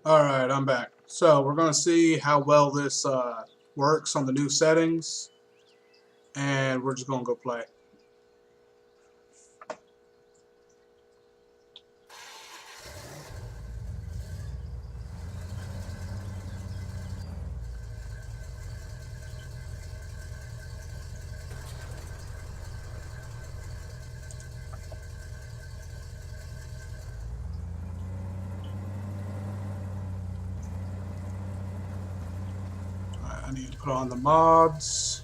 Alright, I'm back. So we're going to see how well this works on the new settings, and we're just going to go play. Alright, I need to put on the mods.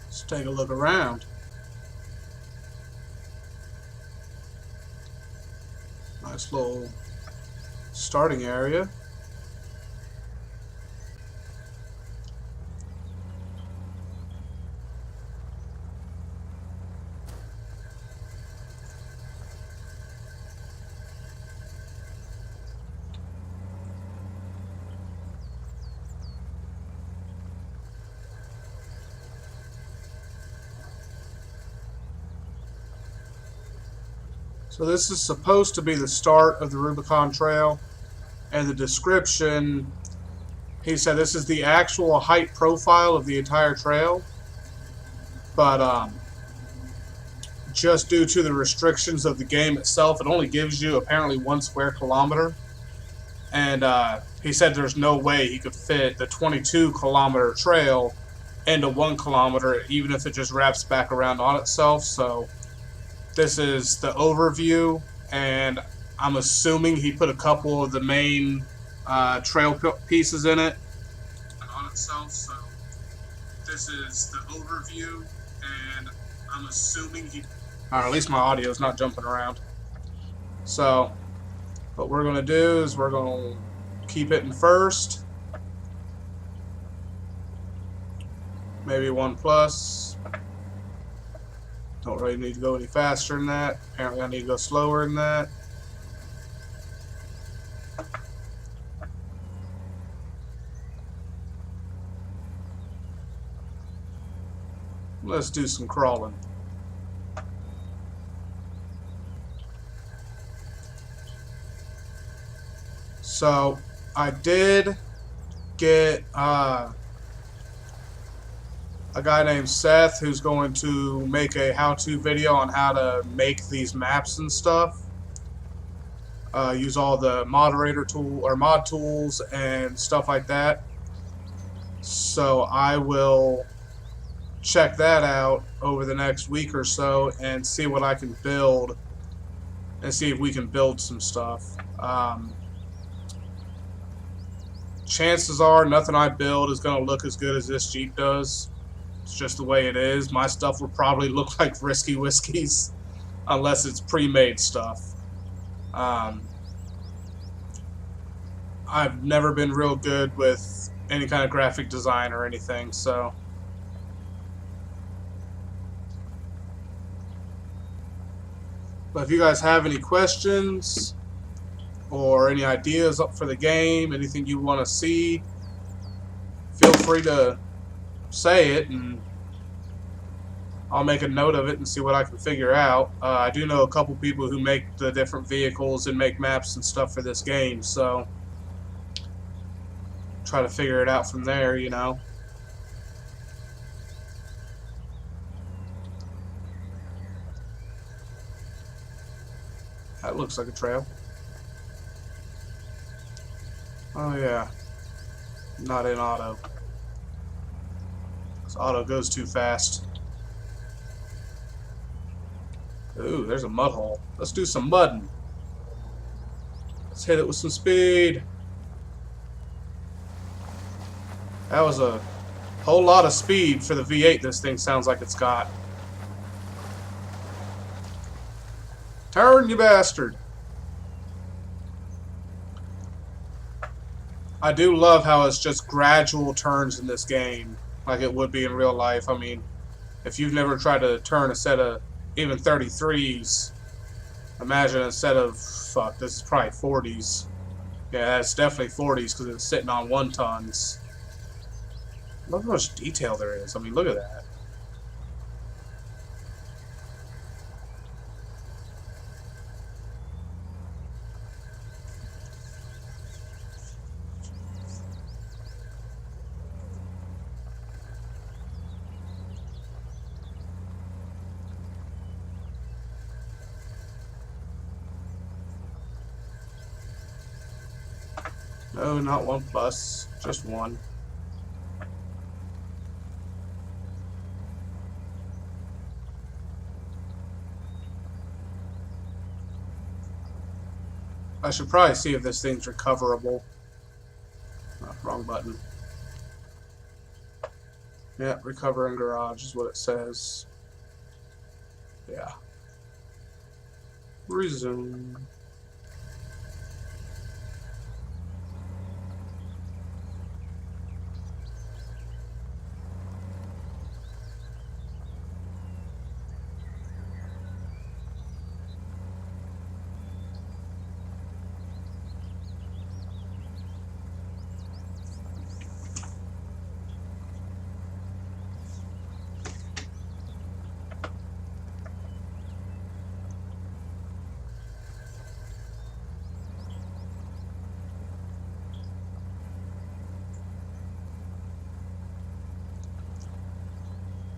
Let's take a look around. Nice little starting area. So this is supposed to be the start of the Rubicon Trail, and the description, he said this is the actual height profile of the entire trail, but just due to the restrictions of the game itself, it only gives you apparently 1 square kilometer. And he said there's no way he could fit the 22-kilometer trail into 1 kilometer, even if it just wraps back around on itself. So this is the overview, and I'm assuming he put a couple of the main trail pieces in it on itself. So this is the overview, and I'm assuming he... Or at least my audio is not jumping around. So what we're going to do is we're going to keep hitting first. Maybe 1 plus. Don't really need to go any faster than that. Apparently I need to go slower than that. Let's do some crawling. So I did get a guy named Seth who's going to make a how-to video on how to make these maps and stuff. Use all the moderator tool or mod tools and stuff like that. So I will check that out over the next week or so and see what I can build and see if we can build some stuff. Chances are nothing I build is going to look as good as this Jeep does. It's just the way it is. My stuff will probably look like Risky Whiskies unless it's pre-made stuff. I've never been real good with any kind of graphic design or anything, so... But if you guys have any questions or any ideas up for the game, anything you want to see, feel free to say it and I'll make a note of it and see what I can figure out. I do know a couple people who make the different vehicles and make maps and stuff for this game, so try to figure it out from there, you know. That looks like a trail. Oh yeah, not in auto. This auto goes too fast. Ooh, there's a mud hole. Let's do some mudding. Let's hit it with some speed. That was a whole lot of speed for the V8 this thing sounds like it's got. Turn, you bastard. I do love how it's just gradual turns in this game, like it would be in real life. I mean, if you've never tried to turn a set of even 33s, imagine a set of, fuck, this is probably 40s. Yeah, it's definitely 40s because it's sitting on 1 tons. Look how much detail there is. I mean, look at that. No, not 1 plus, just 1. I should probably see if this thing's recoverable. Oh, wrong button. Yeah, recover in garage is what it says. Yeah. Resume.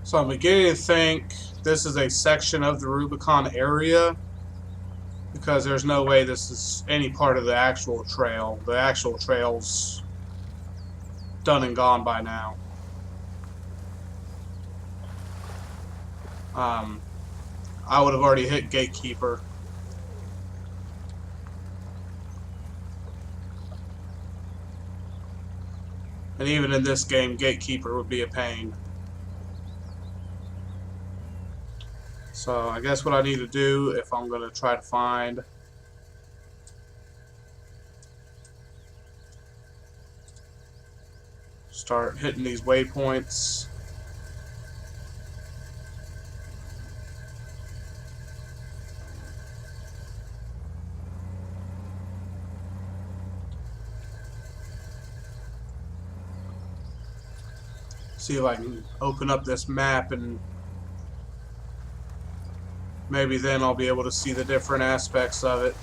So I'm beginning to think this is a section of the Rubicon area, because there's no way this is any part of the actual trail. The actual trail's done and gone by now. I would have already hit Gatekeeper. And even in this game, Gatekeeper would be a pain. So I guess what I need to do, if I'm going to try to find start hitting these waypoints. See if I can open up this map, and maybe then I'll be able to see the different aspects of it.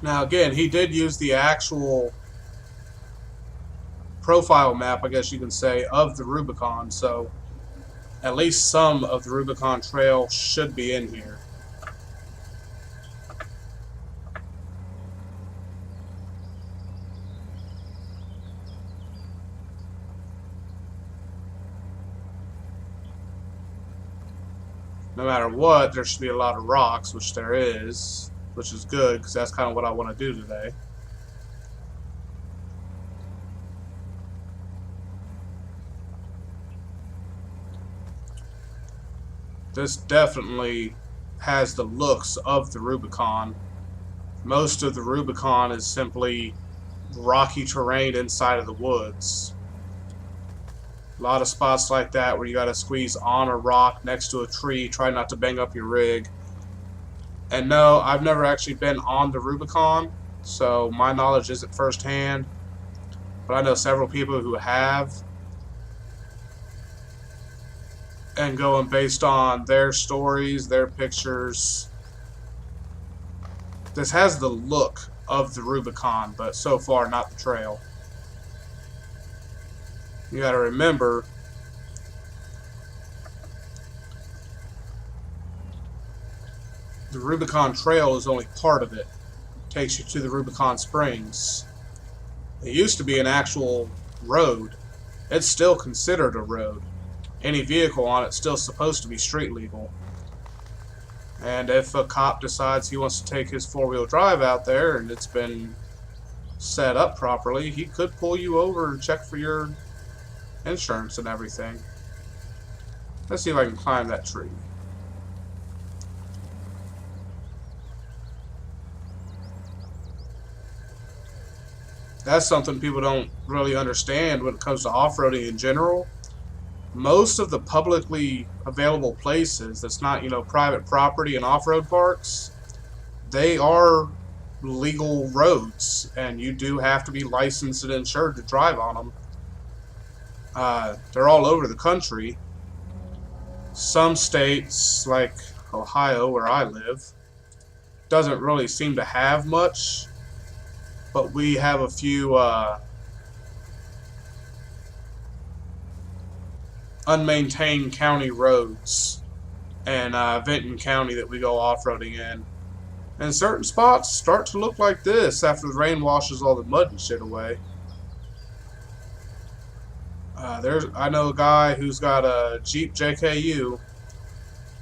Now again, he did use the actual profile map, I guess you can say, of the Rubicon, so at least some of the Rubicon Trail should be in here. No matter what, there should be a lot of rocks, which there is, which is good, because that's kind of what I want to do today. This definitely has the looks of the Rubicon. Most of the Rubicon is simply rocky terrain inside of the woods. A lot of spots like that where you gotta squeeze on a rock next to a tree, try not to bang up your rig. And no, I've never actually been on the Rubicon, so my knowledge isn't firsthand, but I know several people who have. And going based on their stories, their pictures, this has the look of the Rubicon, but so far not the trail. You gotta remember, the Rubicon Trail is only part of it. It takes you to the Rubicon Springs. It used to be an actual road. It's still considered a road. Any vehicle on it's still supposed to be street legal. And if a cop decides he wants to take his four-wheel drive out there and it's been set up properly, he could pull you over and check for your insurance and everything. Let's see if I can climb that tree. That's something people don't really understand when it comes to off-roading in general. Most of the publicly available places that's not, private property and off-road parks, they are legal roads, and you do have to be licensed and insured to drive on them. They're all over the country. Some states, like Ohio, where I live, doesn't really seem to have much, but we have a few unmaintained county roads and Vinton County that we go off-roading in. And certain spots start to look like this after the rain washes all the mud and shit away. I know a guy who's got a Jeep JKU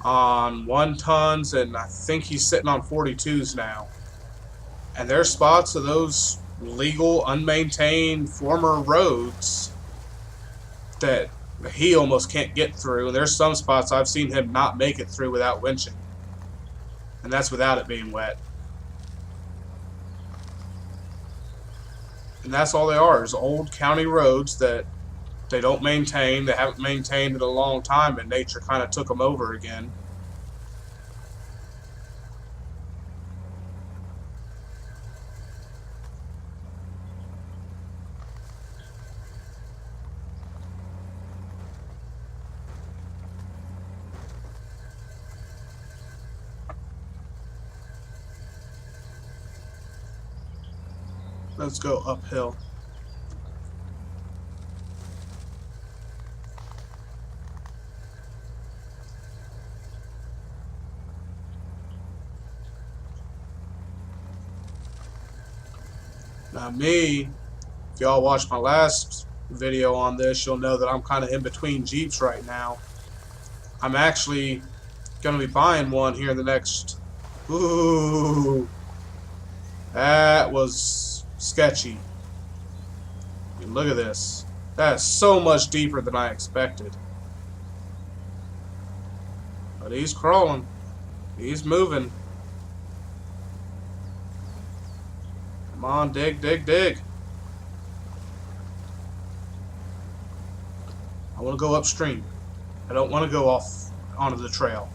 on 1 tons, and I think he's sitting on 42s now. And there's spots of those legal, unmaintained, former roads that he almost can't get through. And there's some spots I've seen him not make it through without winching. And that's without it being wet. And that's all they are, is old county roads that they don't maintain. They haven't maintained in a long time, and nature kind of took them over again. Let's go uphill. Now me, if y'all watched my last video on this, you'll know that I'm kind of in between Jeeps right now. I'm actually going to be buying one here in the next... Ooh, that was sketchy. I mean, look at this. That is so much deeper than I expected. But he's crawling. He's moving. Come on, dig, dig, dig. I want to go upstream. I don't want to go off onto the trail.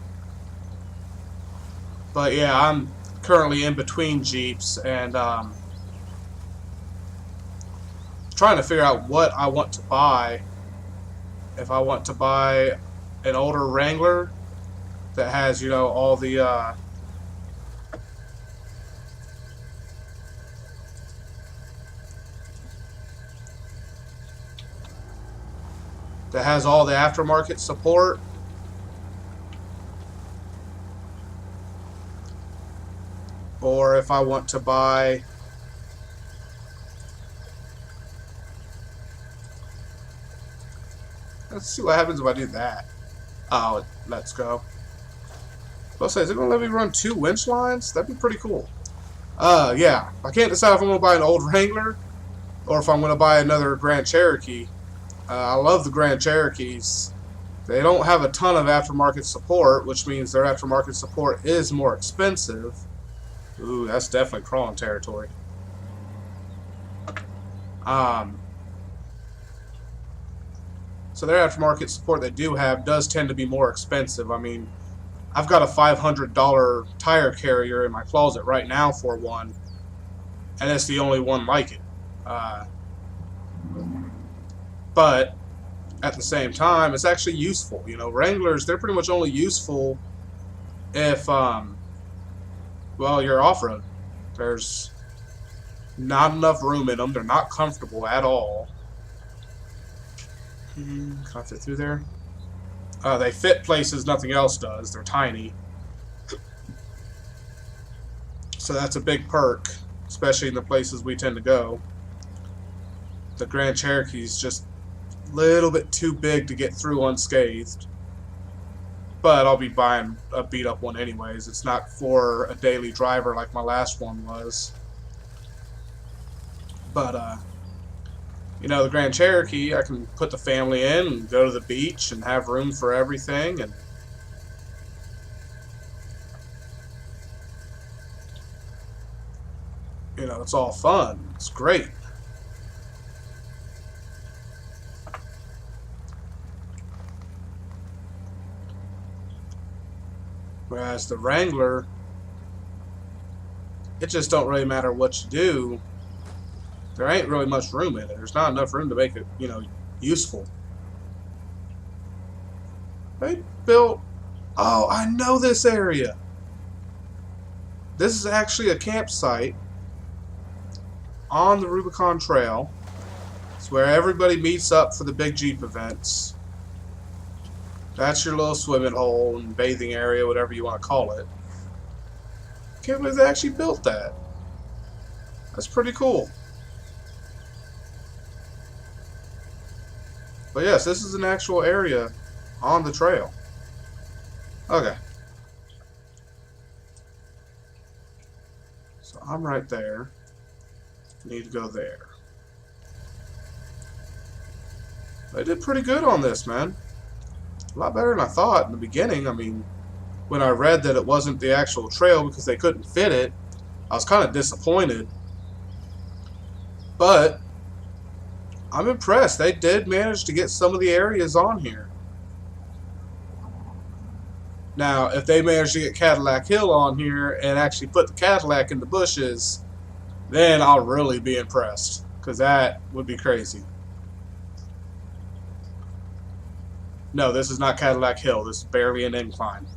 But yeah, I'm currently in between Jeeps and trying to figure out what I want to buy. If I want to buy an older Wrangler that has, all the that has all the aftermarket support, or if I want to buy let's see what happens if I do that. Oh, let's go. Let's say, is it going to let me run 2 winch lines? That'd be pretty cool. Yeah. I can't decide if I'm going to buy an old Wrangler or if I'm going to buy another Grand Cherokee. I love the Grand Cherokees. They don't have a ton of aftermarket support, which means their aftermarket support is more expensive. Ooh, that's definitely crawling territory. So their aftermarket support they do have does tend to be more expensive. I mean, I've got a $500 tire carrier in my closet right now for one, and it's the only one like it. But at the same time, it's actually useful. Wranglers, they're pretty much only useful if, well, you're off-road. There's not enough room in them. They're not comfortable at all. Can I fit through there? They fit places nothing else does. They're tiny. So that's a big perk, especially in the places we tend to go. The Grand Cherokee's just a little bit too big to get through unscathed. But I'll be buying a beat-up one anyways. It's not for a daily driver like my last one was. But, the Grand Cherokee, I can put the family in and go to the beach and have room for everything. And it's all fun. It's great. Whereas the Wrangler, it just don't really matter what you do. There ain't really much room in it. There's not enough room to make it, you know, useful. They built... Oh, I know this area. This is actually a campsite on the Rubicon Trail. It's where everybody meets up for the big Jeep events. That's your little swimming hole and bathing area, whatever you want to call it. Can't believe they actually built that. That's pretty cool. But yes, this is an actual area on the trail. Okay. So I'm right there. Need to go there. They did pretty good on this, man. A lot better than I thought in the beginning. I mean, when I read that it wasn't the actual trail because they couldn't fit it, I was kind of disappointed. But I'm impressed. They did manage to get some of the areas on here. Now, if they manage to get Cadillac Hill on here and actually put the Cadillac in the bushes, then I'll really be impressed, because that would be crazy. No, this is not Cadillac Hill. This is barely an incline.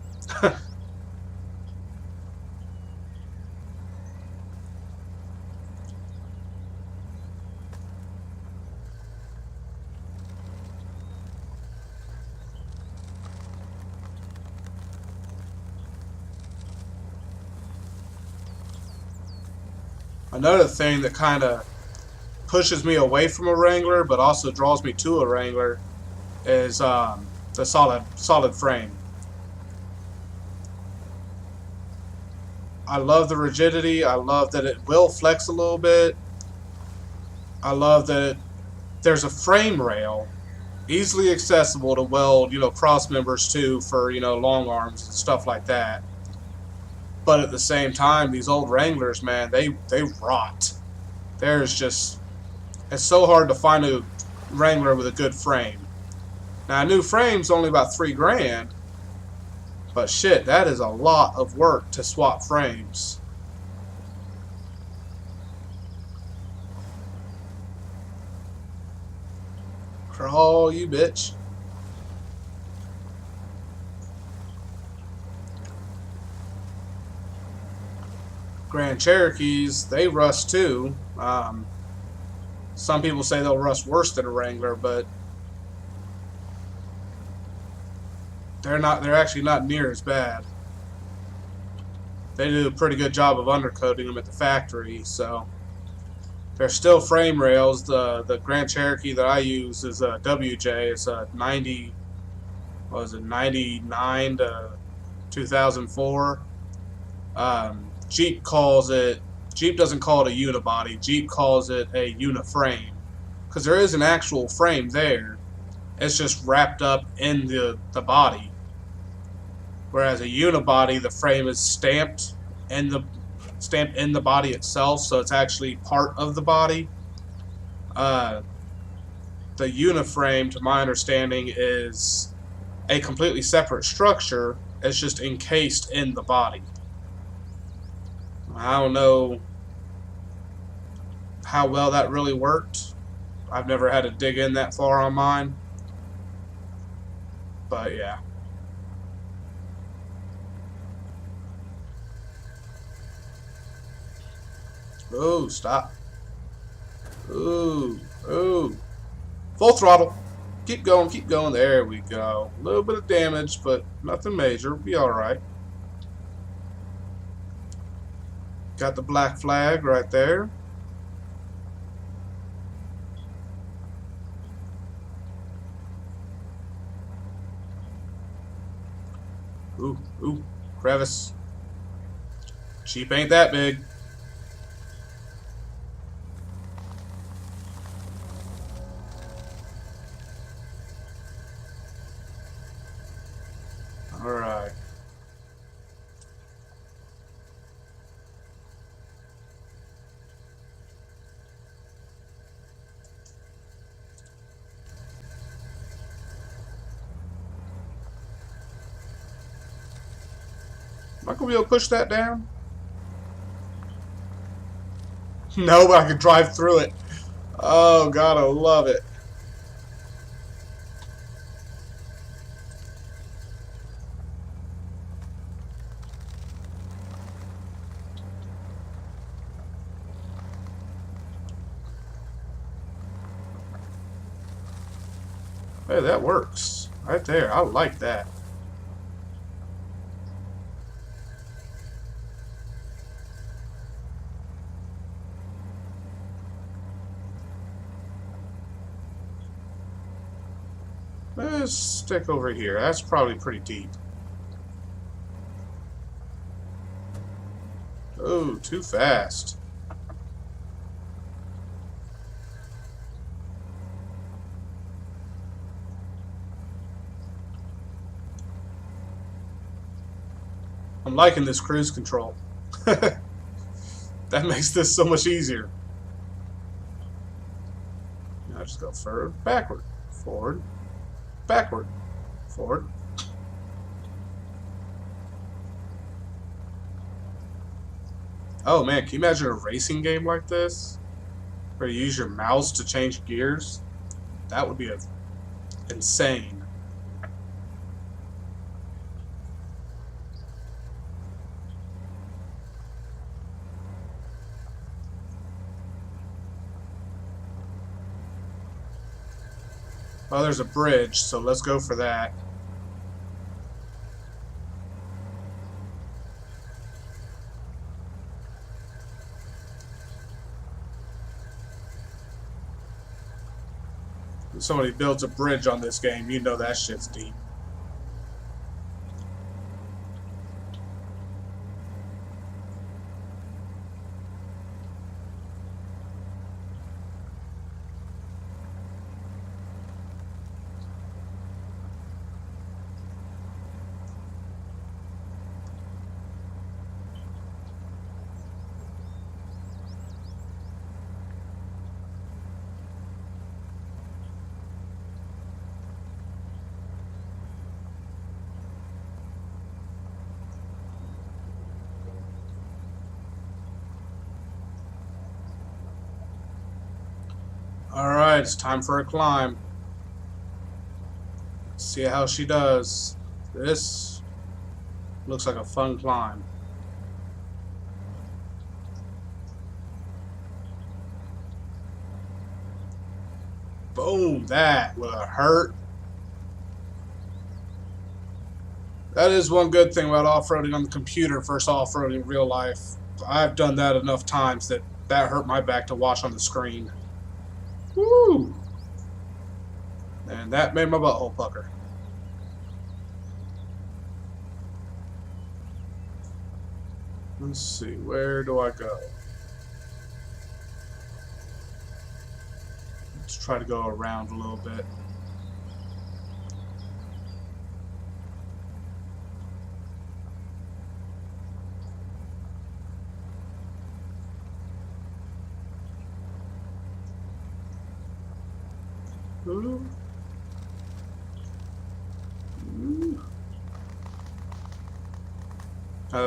Another thing that kind of pushes me away from a Wrangler, but also draws me to a Wrangler, is the solid frame. I love the rigidity. I love that it will flex a little bit. I love that there's a frame rail easily accessible to weld, you know, cross members to for, you know, long arms and stuff like that. But at the same time, these old Wranglers, man, they rot. There's just... It's so hard to find a Wrangler with a good frame. Now, a new frame's only about $3 grand. But shit, that is a lot of work to swap frames. Crawl, you bitch. Grand Cherokees, they rust too. Some people say they'll rust worse than a Wrangler, but they're actually not near as bad. They do a pretty good job of undercoating them at the factory, so they're still frame rails. The Grand Cherokee that I use is a WJ. It's a 99 to 2004. Jeep doesn't call it a unibody. Jeep calls it a uniframe, because there is an actual frame there. It's just wrapped up in the body. Whereas a unibody, the frame is stamped in the body itself, so it's actually part of the body. The uniframe, to my understanding, is a completely separate structure. It's just encased in the body. I don't know how well that really worked. I've never had to dig in that far on mine. But yeah. Oh, stop. Ooh, ooh. Full throttle. Keep going, keep going. There we go. A little bit of damage, but nothing major. Be alright. Got the black flag right there. Ooh, ooh. Crevice. Jeep ain't that big. Alright. Am I gonna be able to push that down? No, but I can drive through it. Oh god, I love it. Hey, that works. Right there. I like that. Let's stick over here. That's probably pretty deep. Oh, too fast. I'm liking this cruise control. That makes this so much easier. Now just go forward, backward, forward, backward, forward. Oh man, can you imagine a racing game like this? Where you use your mouse to change gears? That would be insane. Oh, there's a bridge, so let's go for that. If somebody builds a bridge on this game, you know that shit's deep. Alright, it's time for a climb. Let's see how she does. This looks like a fun climb. Boom, that would have hurt. That is one good thing about off-roading on the computer versus off-roading in real life. I've done that enough times that hurt my back to watch on the screen. Woo! And that made my butthole pucker. Let's see, where do I go? Let's try to go around a little bit. Ooh.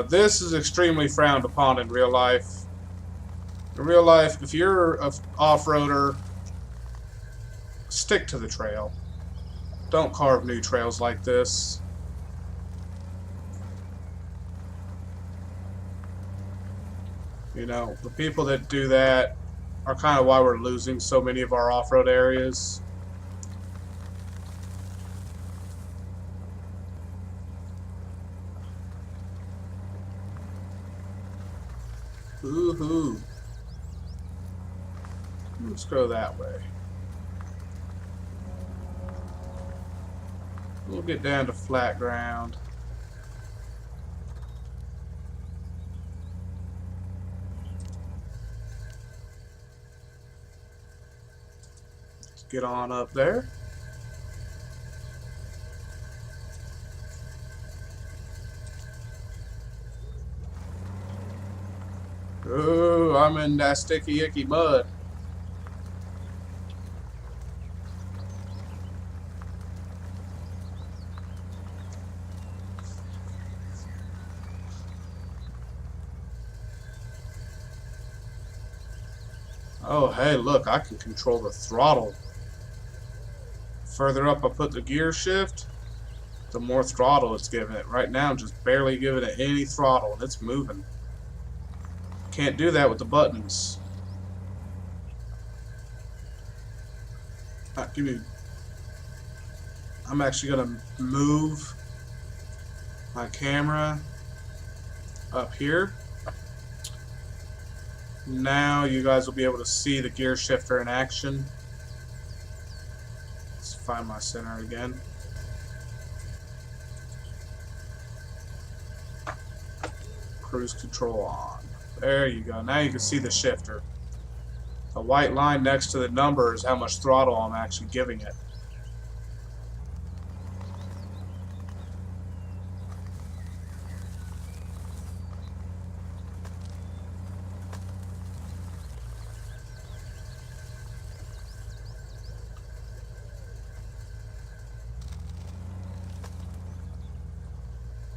This is extremely frowned upon in real life. In real life, if you're an off-roader, stick to the trail. Don't carve new trails like this. You know, the people that do that are kind of why we're losing so many of our off-road areas. Woohoo. Let's go that way. We'll get down to flat ground. Let's get on up there. Ooh, I'm in that sticky icky mud. Oh, hey, look, I can control the throttle. Further up I put the gear shift, the more throttle it's giving it. Right now, I'm just barely giving it any throttle, and it's moving. Can't do that with the buttons. Give me. I'm actually gonna move my camera up here. Now you guys will be able to see the gear shifter in action. Let's find my center again. Cruise control on. There you go. Now you can see the shifter. The white line next to the number is how much throttle I'm actually giving it.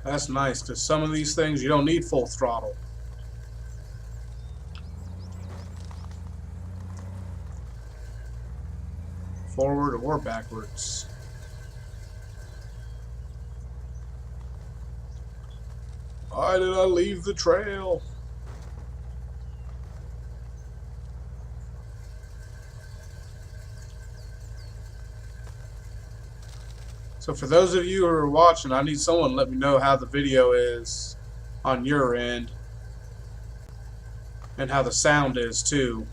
That's nice, because some of these things you don't need full throttle. Forward or backwards. Why did I leave the trail? So for those of you who are watching, I need someone to let me know how the video is on your end and how the sound is too.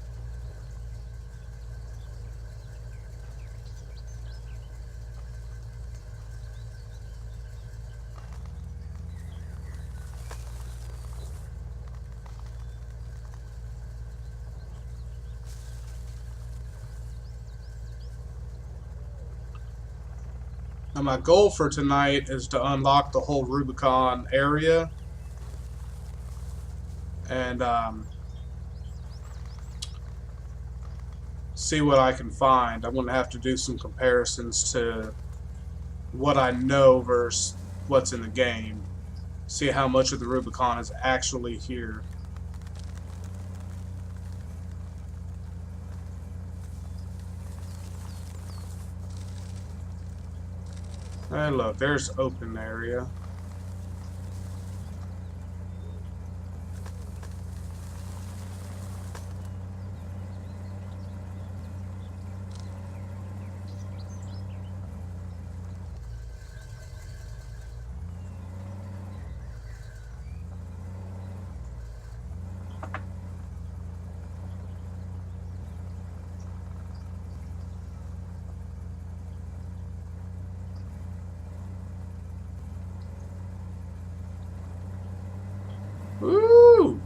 Now my goal for tonight is to unlock the whole Rubicon area and see what I can find. I'm going to have to do some comparisons to what I know versus what's in the game. See how much of the Rubicon is actually here. Hey, look, there's open area. Woo!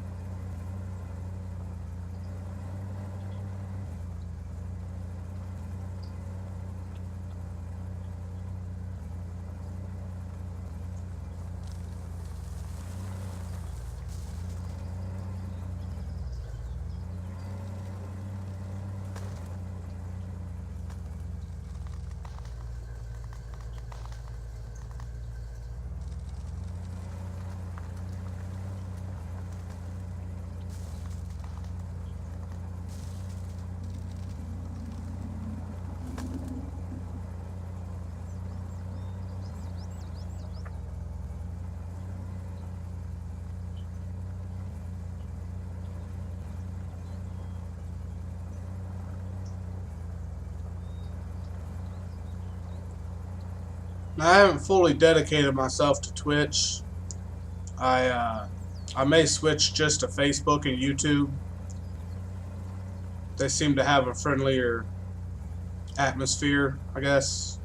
Now, I haven't fully dedicated myself to Twitch. I may switch just to Facebook and YouTube. They seem to have a friendlier atmosphere, I guess.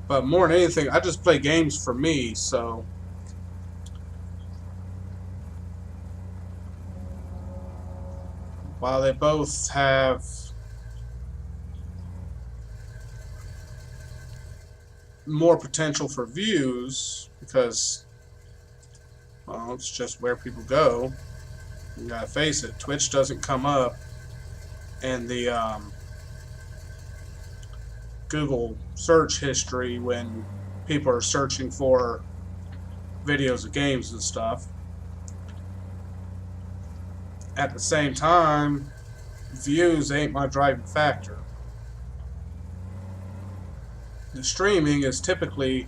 But more than anything, I just play games for me, so while they both have more potential for views, because, well, it's just where people go. You gotta face it, Twitch doesn't come up in the Google search history when people are searching for videos of games and stuff. at the same time, views ain't my driving factor. The streaming is typically,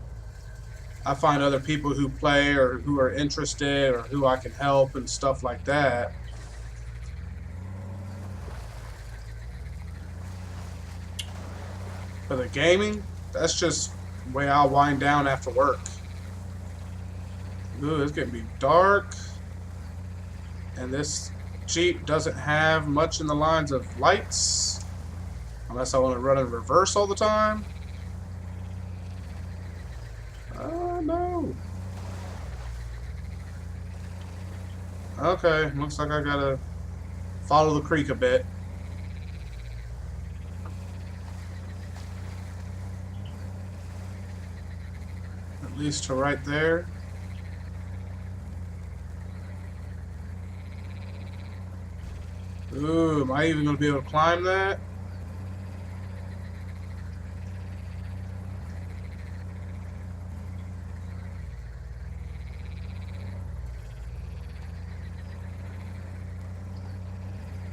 I find other people who play or who are interested or who I can help and stuff like that. For the gaming, that's just the way I'll wind down after work. Ooh, it's gonna be dark. And this Jeep doesn't have much in the lines of lights. Unless I want to run in reverse all the time. Oh, no. Okay, looks like I gotta follow the creek a bit. At least to right there. Ooh, am I even gonna be able to climb that?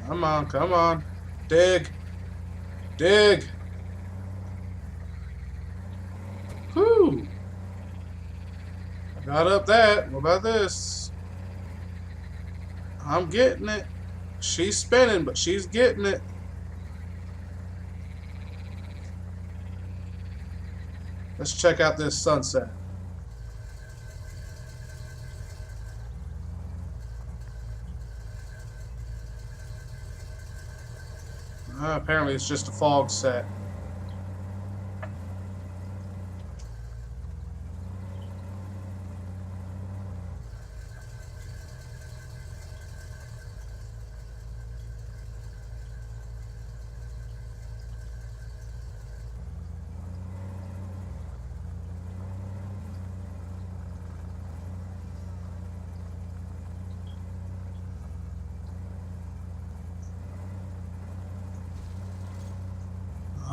Come on, come on. Dig. Dig. Whew. I got up that. What about this? I'm getting it. She's spinning, but she's getting it. Let's check out this sunset. Apparently it's just a fog set.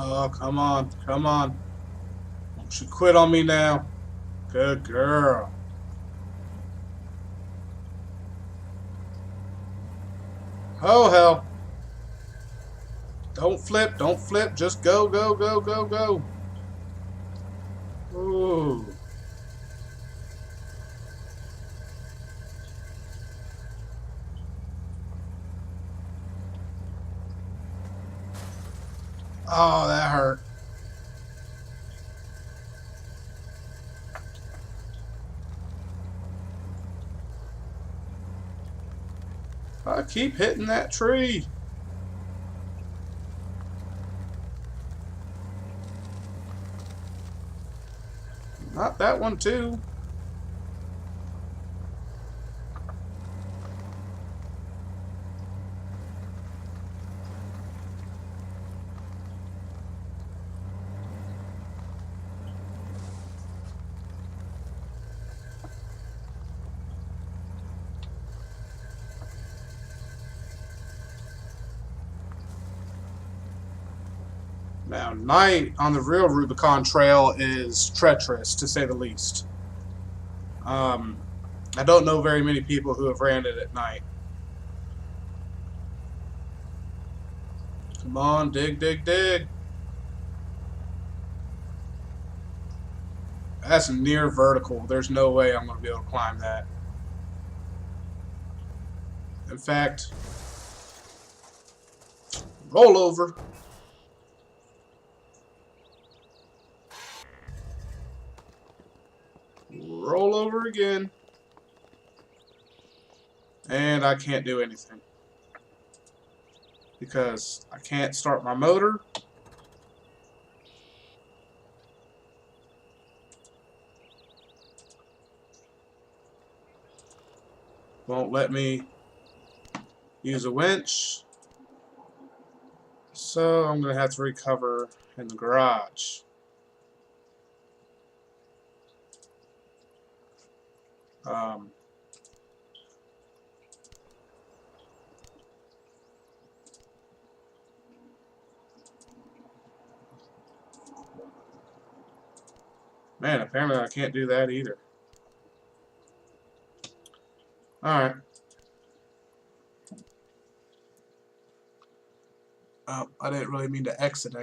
Oh, come on, come on. Don't you quit on me now. Good girl. Oh, hell. Don't flip, just go, go, go, go, go. Ooh. Oh, that hurt. I keep hitting that tree. Not that one, too. Now, night on the real Rubicon Trail is treacherous, to say the least. I don't know very many people who have ran it at night. Come on, dig, dig, dig. That's near vertical. There's no way I'm going to be able to climb that. In fact, roll over. Roll over again. And I can't do anything. Because I can't start my motor. Won't let me use a winch. So I'm going to have to recover in the garage. Man, apparently I can't do that either. Alright. Oh, I didn't really mean to exit.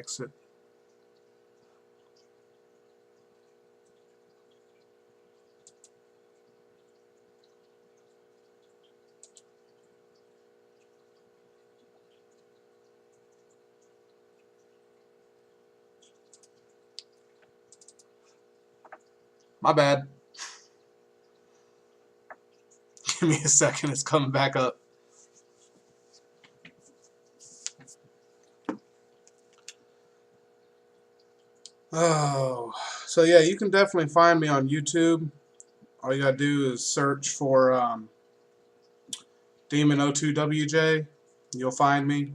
My bad. Give me a second. It's coming back up. Oh, so yeah, you can definitely find me on YouTube. All you gotta do is search for Demon02WJ. You'll find me.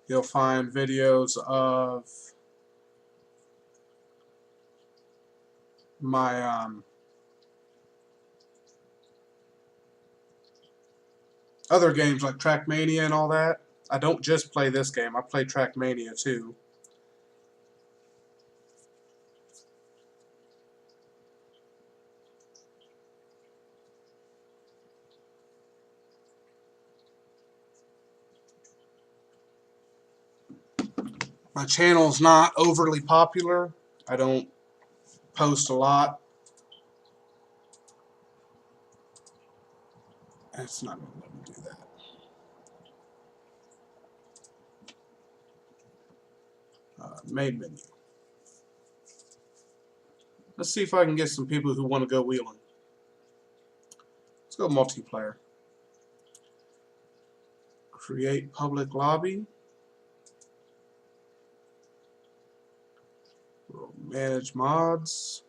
You'll find videos of my other games like Trackmania and all that. I don't just play this game. I play Trackmania too. My channel's not overly popular. I don't post a lot. It's not going to let me do that. Main menu. Let's see if I can get some people who want to go wheeling. Let's go multiplayer. Create public lobby. We'll manage mods.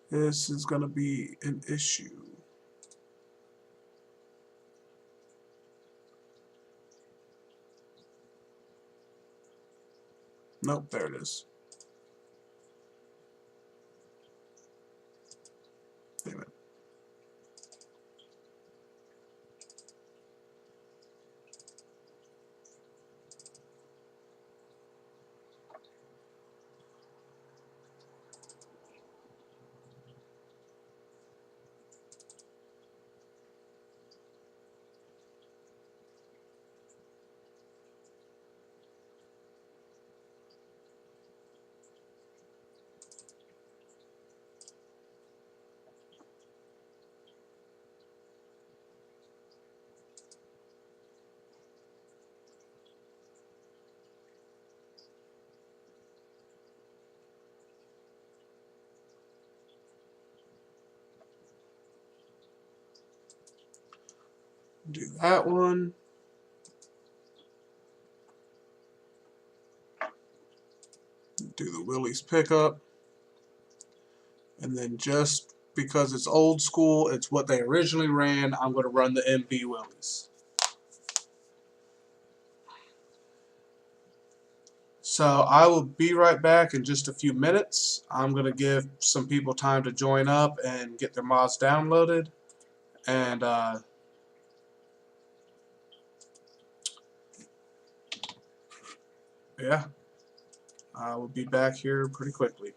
This is going to be an issue. Nope, there it is. Damn it. Do that one. Do the Willys pickup. And then just because it's old school, it's what they originally ran, I'm going to run the MB Willys. So I will be right back in just a few minutes. I'm going to give some people time to join up and get their mods downloaded. And yeah, I will be back here pretty quickly.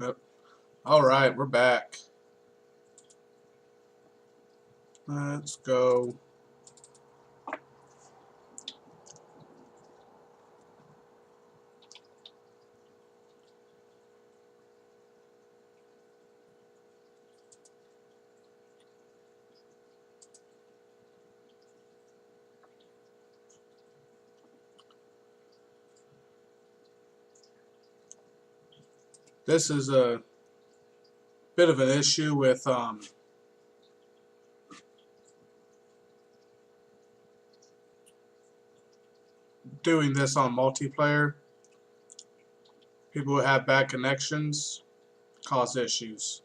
Yep. Alright, we're back. Let's go. This is a bit of an issue with doing this on multiplayer. People who have bad connections cause issues.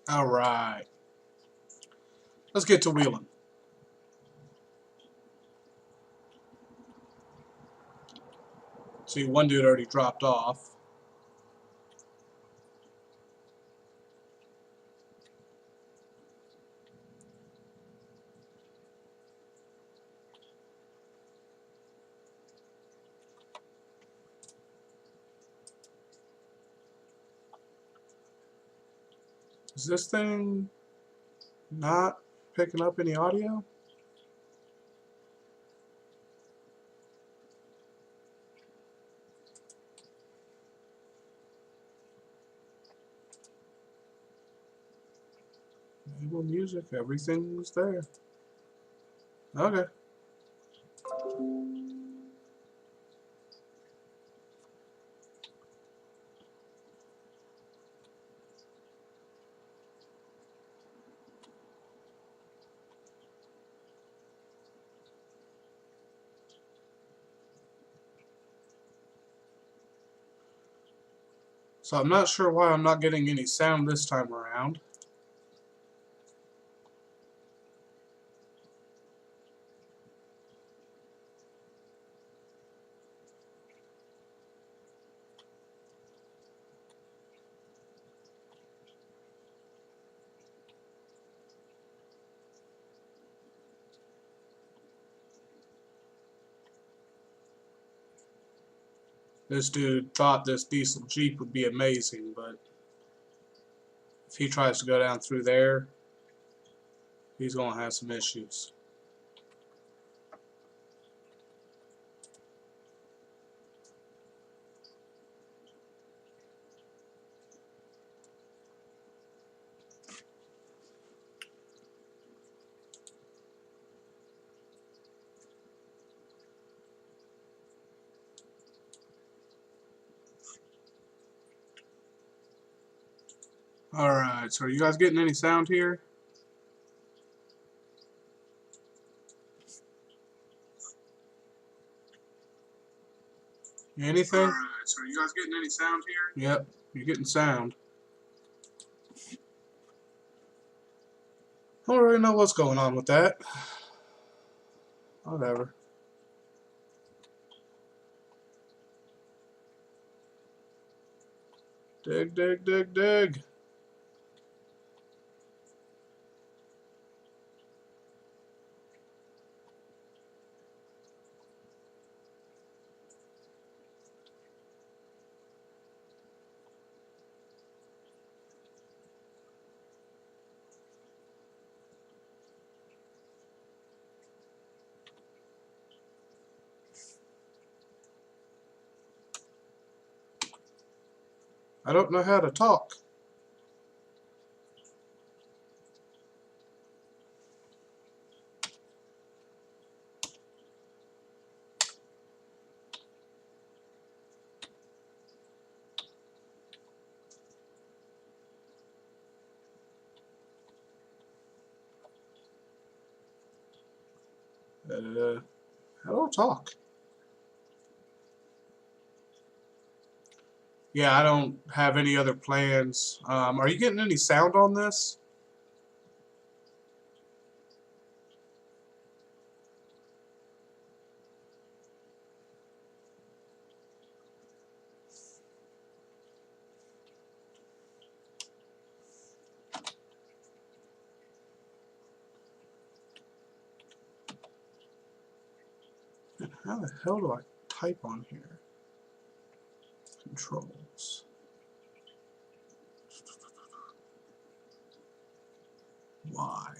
Alright. Let's get to wheeling. See, one dude already dropped off. Is this thing not picking up any audio? Enable music, everything's there. Okay. So I'm not sure why I'm not getting any sound this time around. This dude thought this diesel Jeep would be amazing, but if he tries to go down through there, he's going to have some issues. Alright, so are you guys getting any sound here? Anything? Alright, so are you guys getting any sound here? Yep, you're getting sound. I don't really know what's going on with that. Whatever. Dig, dig, dig, dig. I don't know how to talk. How do I talk? Yeah, I don't have any other plans. Are you getting any sound on this? How the hell do I type on here? Controls. Why?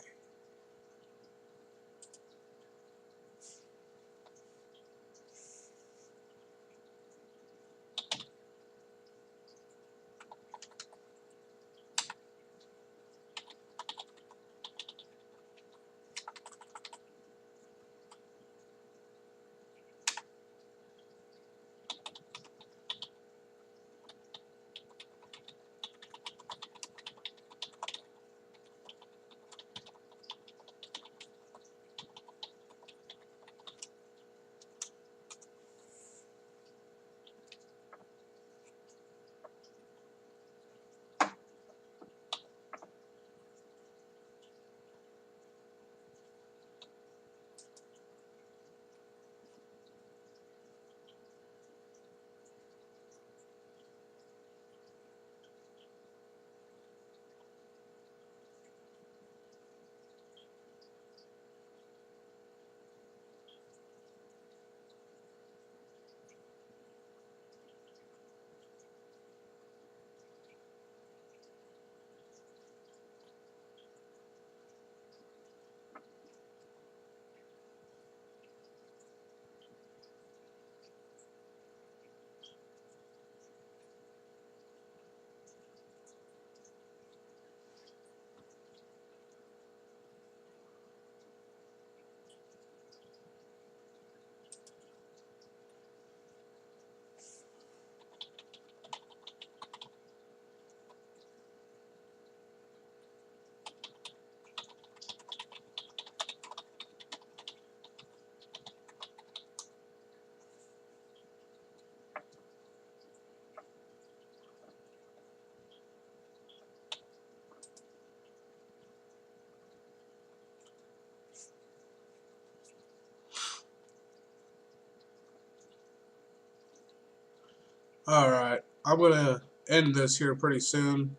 Alright, I'm gonna end this here pretty soon.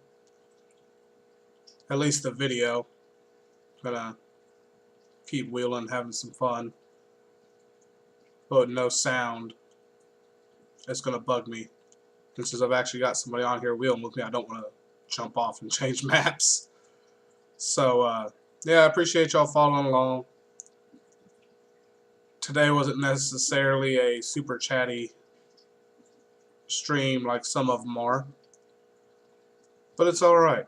At least the video. Gonna keep wheeling, having some fun. But no sound. It's gonna bug me. And since I've actually got somebody on here wheeling with me, I don't want to jump off and change maps. So, yeah, I appreciate y'all following along. Today wasn't necessarily a super chatty stream like some of them are. But it's alright.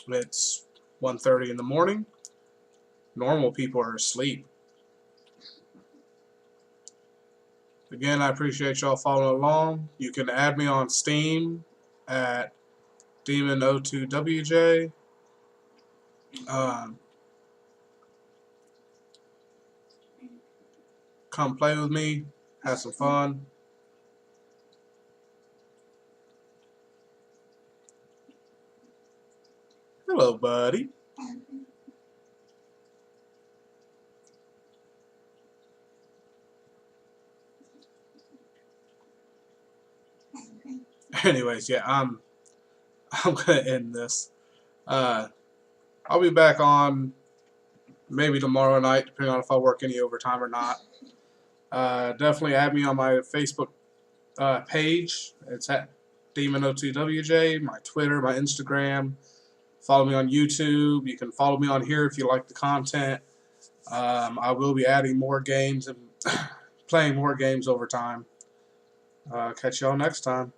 It's 1:30 in the morning. Normal people are asleep. Again, I appreciate y'all following along. You can add me on Steam at Demon02WJ. Come play with me. Have some fun. Hello, buddy. Anyways, yeah, I'm gonna end this. I'll be back on maybe tomorrow night, depending on if I work any overtime or not. Definitely add me on my Facebook page. It's at DemonO2WJ. My Twitter, my Instagram. Follow me on YouTube. You can follow me on here if you like the content. I will be adding more games and playing more games over time. Catch y'all next time.